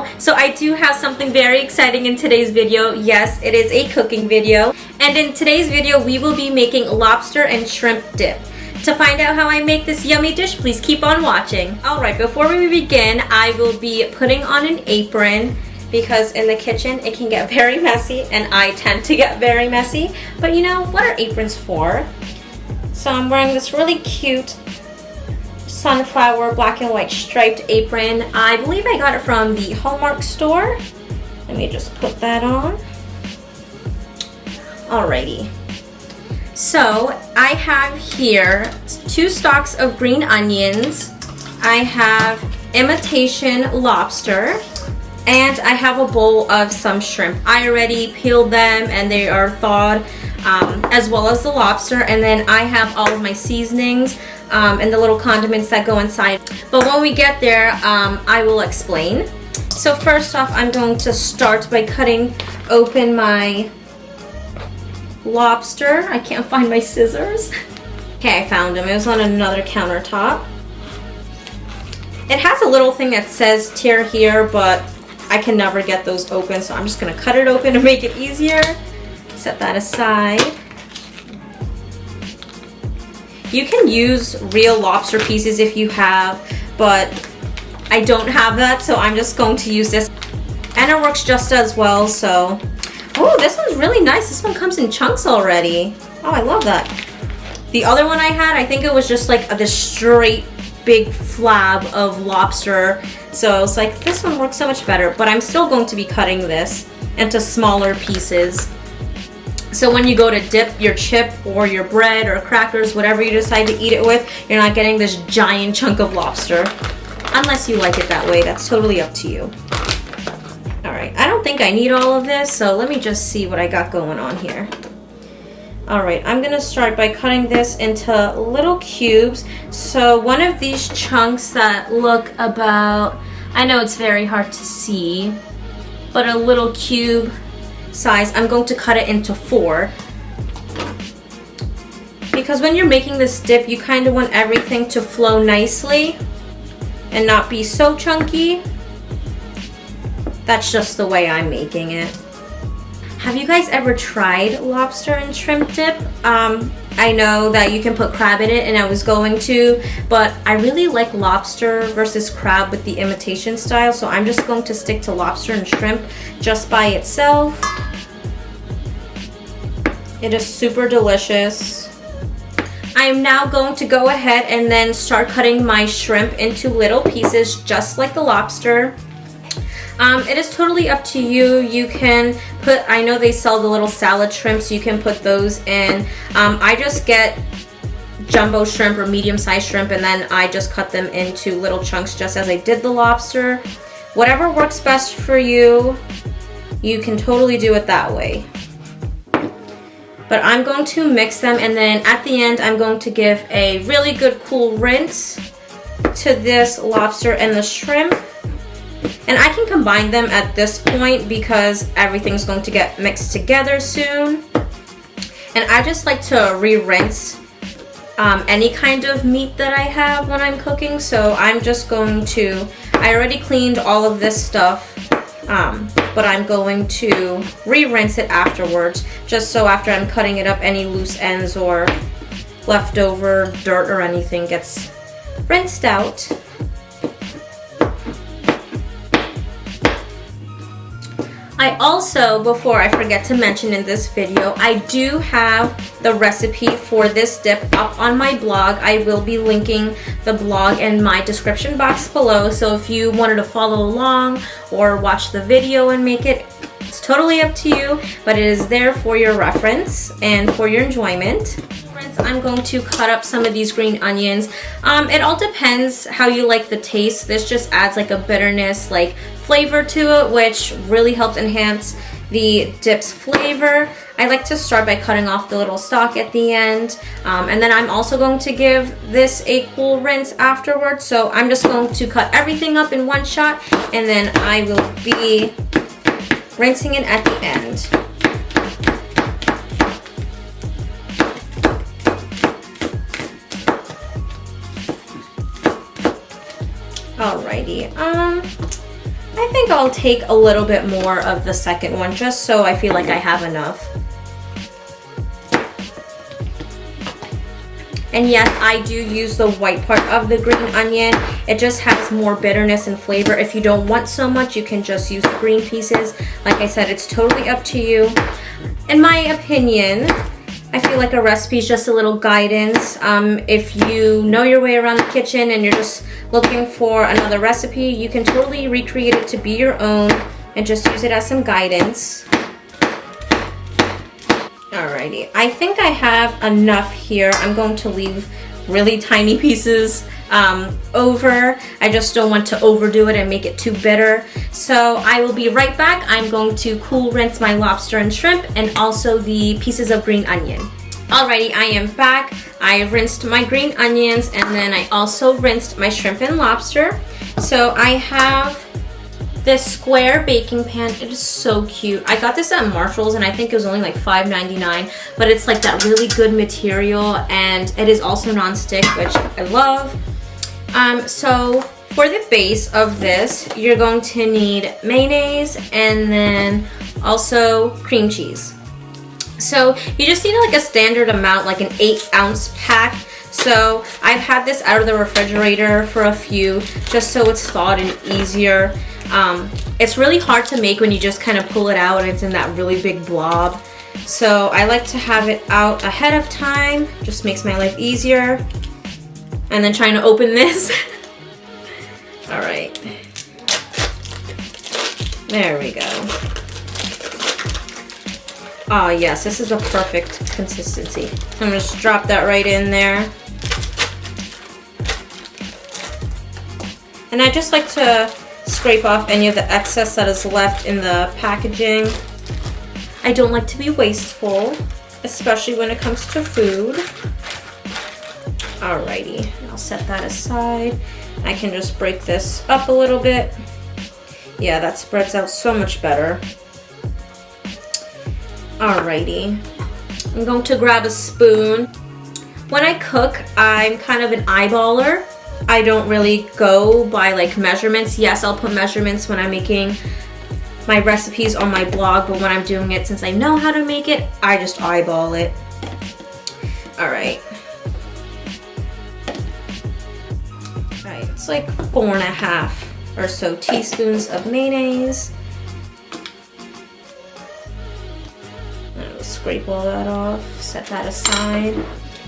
channel. So I do have something very exciting in today's video. Yes, it is a cooking video. And in today's video, we will be making lobster and shrimp dip. To find out how I make this yummy dish, please keep on watching. Alright, before we begin, I will be putting on an apron because in the kitchen it can get very messy and I tend to get very messy. But you know, what are aprons for? So I'm wearing this really cute sunflower black and white striped apron. I believe I got it from the Hallmark store. Let me just put that on. Alrighty. So I have here 2 stalks of green onions. I have imitation lobster. And I have a bowl of some shrimp. I already peeled them and they are thawed, as well as the lobster. And then I have all of my seasonings and the little condiments that go inside. But when we get there, I will explain. So first off, I'm going to start by cutting open my lobster. I can't find my scissors. Okay, I found them. It was on another countertop. It has a little thing that says tear here, but I can never get those open, so I'm just gonna cut it open to make it easier. Set that aside. You can use real lobster pieces if you have, but I don't have that, so I'm just going to use this. And it works just as well, so. Oh, this one's really nice. This one comes in chunks already. Oh, I love that. The other one I had, I think it was just like this straight big flab of lobster. So I was like, this one works so much better, but I'm still going to be cutting this into smaller pieces. So when you go to dip your chip or your bread or crackers, whatever you decide to eat it with, you're not getting this giant chunk of lobster. Unless you like it that way, that's totally up to you. Alright, I don't think I need all of this, so let me just see what I got going on here. Alright, I'm going to start by cutting this into little cubes. So one of these chunks that look about, I know it's very hard to see, but a little cube size, I'm going to cut it into 4. Because when you're making this dip, you kind of want everything to flow nicely and not be so chunky. That's just the way I'm making it. Have you guys ever tried lobster and shrimp dip? I know that you can put crab in it, and I was going to, but I really like lobster versus crab with the imitation style, so I'm just going to stick to lobster and shrimp just by itself. It is super delicious. I am now going to go ahead and then start cutting my shrimp into little pieces just like the lobster. It is totally up to you. You can put, I know they sell the little salad shrimps, you can put those in. I just get jumbo shrimp or medium-sized shrimp, and then I just cut them into little chunks just as I did the lobster. Whatever works best for you, you can totally do it that way. But I'm going to mix them, and then at the end I'm going to give a really good cool rinse to this lobster and the shrimp. And I can combine them at this point because everything's going to get mixed together soon. And I just like to re-rinse any kind of meat that I have when I'm cooking. So I'm just going to, I already cleaned all of this stuff, but I'm going to re-rinse it afterwards, just so after I'm cutting it up, any loose ends or leftover dirt or anything gets rinsed out. I also, before I forget to mention in this video, I do have the recipe for this dip up on my blog. I will be linking the blog in my description box below, so if you wanted to follow along or watch the video and make it, it's totally up to you, but it is there for your reference and for your enjoyment. I'm going to cut up some of these green onions. It all depends how you like the taste. This just adds like a bitterness, like flavor to it, which really helps enhance the dip's flavor. I like to start by cutting off the little stalk at the end, and then I'm also going to give this a cool rinse afterwards. So I'm just going to cut everything up in one shot, and then I will be rinsing it at the end. Alrighty, I think think I'll take a little bit more of the second one just so I feel like I have enough. And yes, I do use the white part of the green onion. It just has more bitterness and flavor. If you don't want so much, you can just use the green pieces. Like I said, it's totally up to you. In my opinion, I feel like a recipe is just a little guidance. If you know your way around the kitchen and you're just looking for another recipe, you can totally recreate it to be your own and just use it as some guidance. Alrighty, I think I have enough here. I'm going to leave really tiny pieces over. I just don't want to overdo it and make it too bitter. So I will be right back. I'm going to cool rinse my lobster and shrimp and also the pieces of green onion. Alrighty, I am back. I rinsed my green onions and then I also rinsed my shrimp and lobster. So I have this square baking pan. It is so cute. I got this at Marshall's and I think it was only like $5.99, but it's like that really good material and it is also non-stick, which I love. So for the base of this, you're going to need mayonnaise and then also cream cheese. So you just need like a standard amount, like an 8-ounce pack. So I've had this out of the refrigerator for a few, just so it's thawed and easier. It's really hard to make when you just kind of pull it out and it's in that really big blob. So I like to have it out ahead of time, just makes my life easier. And then trying to open this. All right. There we go. Oh yes, this is the perfect consistency. So I'm gonna just drop that right in there. And I just like to scrape off any of the excess that is left in the packaging. I don't like to be wasteful, especially when it comes to food. Alrighty, I'll set that aside. I can just break this up a little bit. Yeah, that spreads out so much better. Alrighty, I'm going to grab a spoon. When I cook, I'm kind of an eyeballer. I don't really go by like measurements. Yes, I'll put measurements when I'm making my recipes on my blog, but when I'm doing it, since I know how to make it, I just eyeball it. Alright. Alright, it's like 4.5 or so teaspoons of mayonnaise. I'll scrape all that off, set that aside.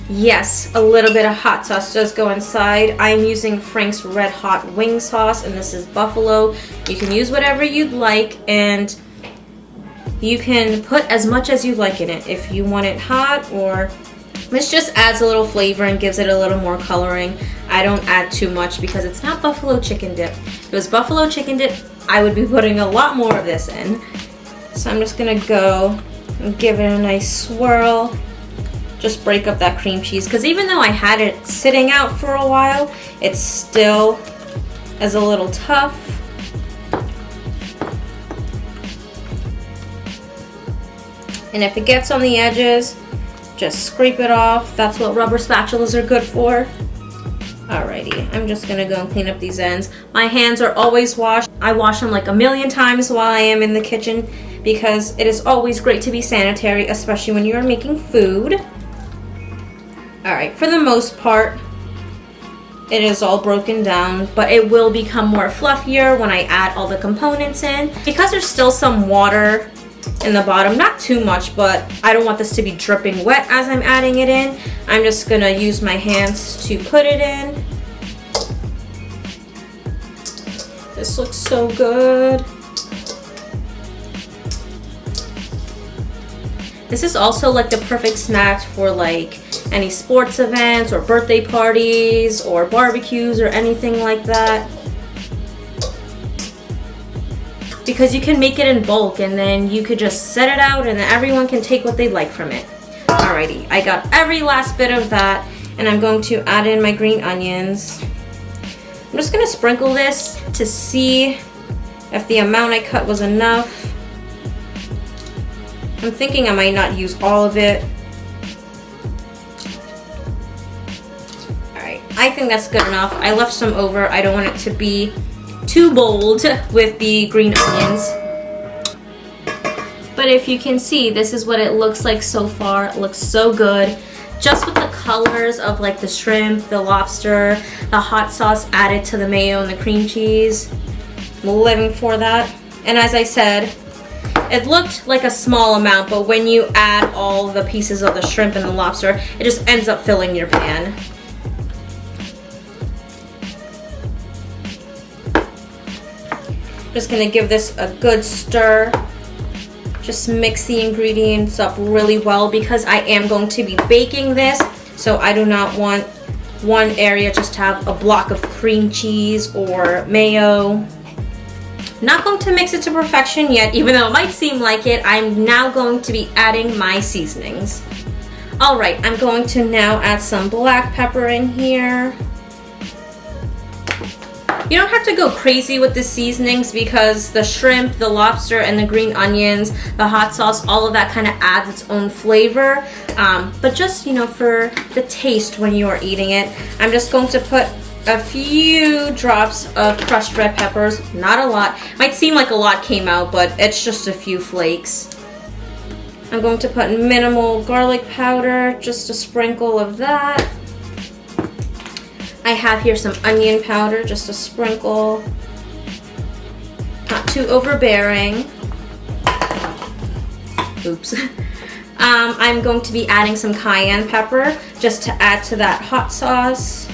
Yes, a little bit of hot sauce does go inside. I'm using Frank's Red Hot Wing Sauce, and this is buffalo. You can use whatever you'd like, and you can put as much as you like in it. If you want it hot, or this just adds a little flavor and gives it a little more coloring. I don't add too much because it's not buffalo chicken dip. If it was buffalo chicken dip, I would be putting a lot more of this in. So I'm just gonna go and give it a nice swirl. Just break up that cream cheese, because even though I had it sitting out for a while, it still is a little tough. And if it gets on the edges, just scrape it off. That's what rubber spatulas are good for. Alrighty, I'm just gonna go and clean up these ends. My hands are always washed. I wash them like a million times while I am in the kitchen because it is always great to be sanitary, especially when you are making food. Alright, for the most part, it is all broken down, but it will become more fluffier when I add all the components in. Because there's still some water in the bottom, not too much, but I don't want this to be dripping wet as I'm adding it in. I'm just gonna use my hands to put it in. This looks so good. This is also like the perfect snack for like any sports events or birthday parties or barbecues or anything like that. Because you can make it in bulk and then you could just set it out and then everyone can take what they like from it. Alrighty, I got every last bit of that and I'm going to add in my green onions. I'm just gonna sprinkle this to see if the amount I cut was enough. I'm thinking I might not use all of it. Alright, I think that's good enough. I left some over. I don't want it to be too bold with the green onions. But if you can see, this is what it looks like so far. It looks so good. Just with the colors of like the shrimp, the lobster, the hot sauce added to the mayo and the cream cheese. I'm living for that. And as I said, it looked like a small amount, but when you add all the pieces of the shrimp and the lobster, it just ends up filling your pan. Just gonna give this a good stir. Just mix the ingredients up really well because I am going to be baking this, so I do not want one area just to have a block of cream cheese or mayo. Not going to mix it to perfection yet, even though it might seem like it. I'm now going to be adding my seasonings. All right, I'm going to now add some black pepper in here. You don't have to go crazy with the seasonings because the shrimp, the lobster, and the green onions, the hot sauce, all of that kind of adds its own flavor. But just, you know, for the taste when you are eating it, I'm just going to put a few drops of crushed red peppers, not a lot. Might seem like a lot came out, but it's just a few flakes. I'm going to put minimal garlic powder, just a sprinkle of that. I have here some onion powder, just a sprinkle. Not too overbearing. Oops. I'm going to be adding some cayenne pepper just to add to that hot sauce.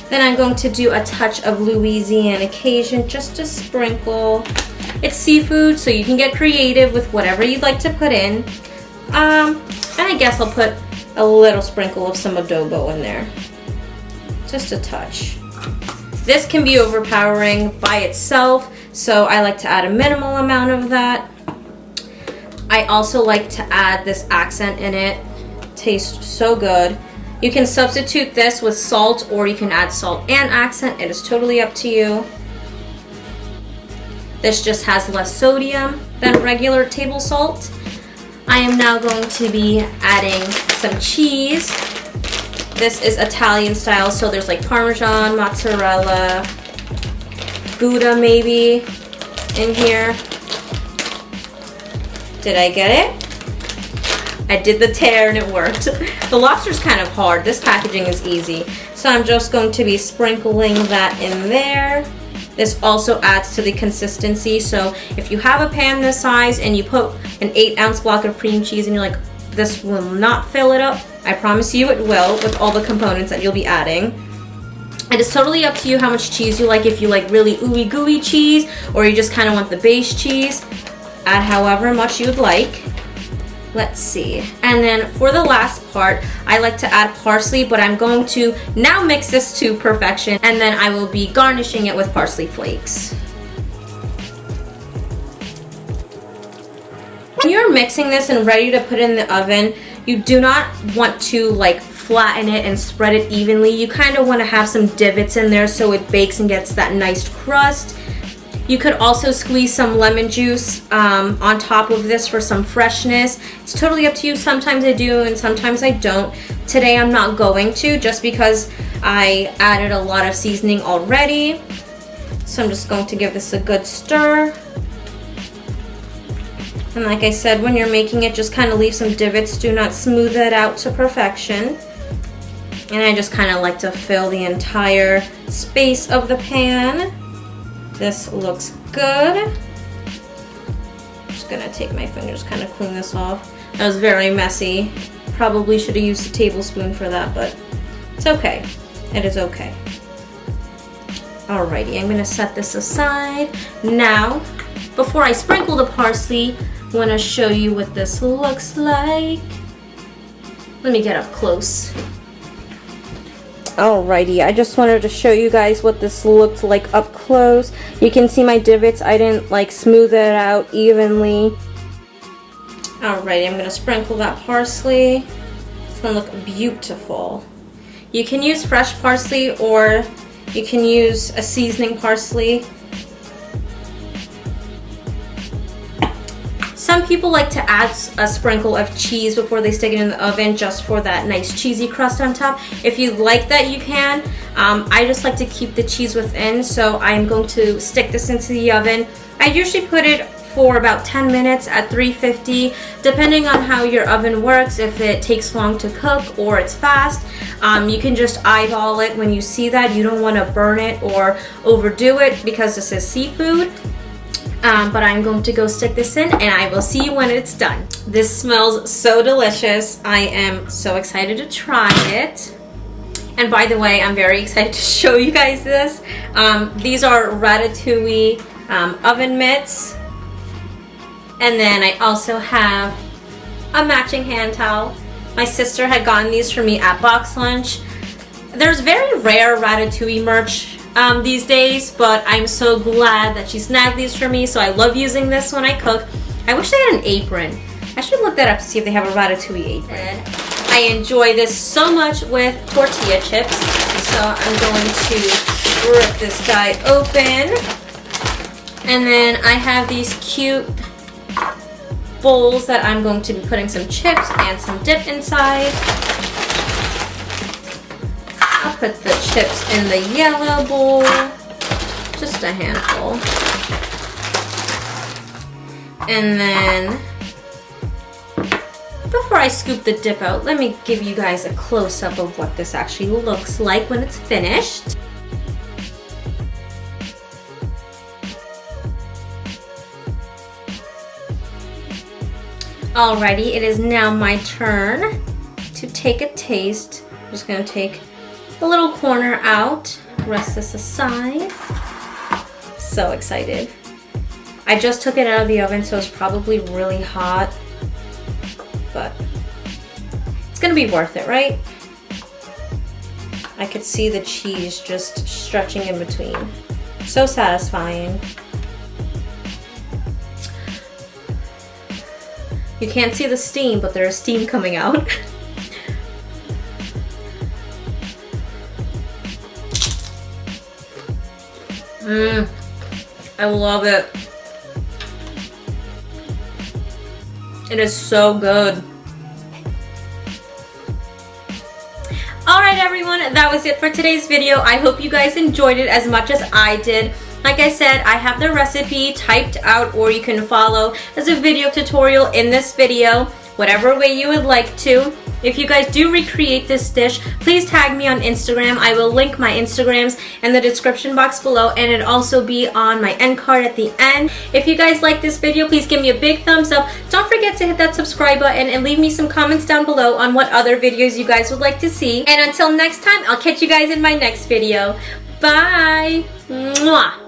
Then I'm going to do a touch of Louisiana Cajun, just a sprinkle. It's seafood, so you can get creative with whatever you'd like to put in. And I guess I'll put a little sprinkle of some adobo in there. Just a touch. This can be overpowering by itself, so I like to add a minimal amount of that. I also like to add this accent in it. Tastes so good. You can substitute this with salt, or you can add salt and accent. It is totally up to you. This just has less sodium than regular table salt. I am now going to be adding some cheese. This is Italian style, so there's like Parmesan, mozzarella, Gouda maybe in here. Did I get it? I did the tear and it worked. The lobster's kind of hard. This packaging is easy. So I'm just going to be sprinkling that in there. This also adds to the consistency, so if you have a pan this size and you put an 8-ounce block of cream cheese and you're like, this will not fill it up, I promise you it will with all the components that you'll be adding. It is totally up to you how much cheese you like. If you like really ooey gooey cheese, or you just kind of want the base cheese, add however much you'd like. Let's see. And then for the last part, I like to add parsley, but I'm going to now mix this to perfection, and then I will be garnishing it with parsley flakes. When you're mixing this and ready to put in the oven, you do not want to like flatten it and spread it evenly. You kind of want to have some divots in there so it bakes and gets that nice crust. You could also squeeze some lemon juice on top of this for some freshness. It's totally up to you. Sometimes I do and sometimes I don't. Today I'm not going to, just because I added a lot of seasoning already. So I'm just going to give this a good stir. And like I said, when you're making it, just kind of leave some divots. Do not smooth it out to perfection. And I just kind of like to fill the entire space of the pan. This looks good. I'm just gonna take my fingers, kind of clean this off. That was very messy. Probably should have used a tablespoon for that, but it's okay. It is okay. Alrighty, I'm gonna set this aside. Now, before I sprinkle the parsley, I wanna show you what this looks like. Let me get up close. Alrighty, I just wanted to show you guys what this looked like up close. You can see my divots. I didn't like smooth it out evenly. Alrighty, I'm gonna sprinkle that parsley. It's gonna look beautiful. You can use fresh parsley, or you can use a seasoning parsley. So Some people like to add a sprinkle of cheese before they stick it in the oven just for that nice cheesy crust on top. If you like that, you can. I just like to keep the cheese within, so I'm going to stick this into the oven. I usually put it for about 10 minutes at 350, depending on how your oven works. If it takes long to cook or it's fast, you can just eyeball it when you see that. You don't want to burn it or overdo it because this is seafood. But I'm going to go stick this in, and I will see you when it's done. This smells so delicious. I am so excited to try it. And by the way, I'm very excited to show you guys this. These are ratatouille oven mitts. And then I also have a matching hand towel. My sister had gotten these for me at Box Lunch. There's very rare ratatouille merch these days, but I'm so glad that she snagged these for me, so I love using this when I cook. I wish they had an apron. I should look that up to see if they have a ratatouille apron. I enjoy this so much with tortilla chips, so I'm going to rip this guy open. And then I have these cute bowls that I'm going to be putting some chips and some dip inside. I'll put the chips in the yellow bowl, just a handful. And then, before I scoop the dip out, let me give you guys a close-up of what this actually looks like when it's finished. Alrighty, it is now my turn to take a taste. I'm just gonna take the little corner out, rest this aside. So excited. I just took it out of the oven, so it's probably really hot, but it's gonna be worth it, right? I could see the cheese just stretching in between. So satisfying. You can't see the steam, but there is steam coming out. I love it. It is so good. Alright everyone, that was it for today's video. I hope you guys enjoyed it as much as I did. Like I said, I have the recipe typed out, or you can follow as a video tutorial in this video, whatever way you would like to. If you guys do recreate this dish, please tag me on Instagram. I will link my Instagrams in the description box below, and it'll also be on my end card at the end. If you guys like this video, please give me a big thumbs up. Don't forget to hit that subscribe button and leave me some comments down below on what other videos you guys would like to see. And until next time, I'll catch you guys in my next video. Bye! Mwah!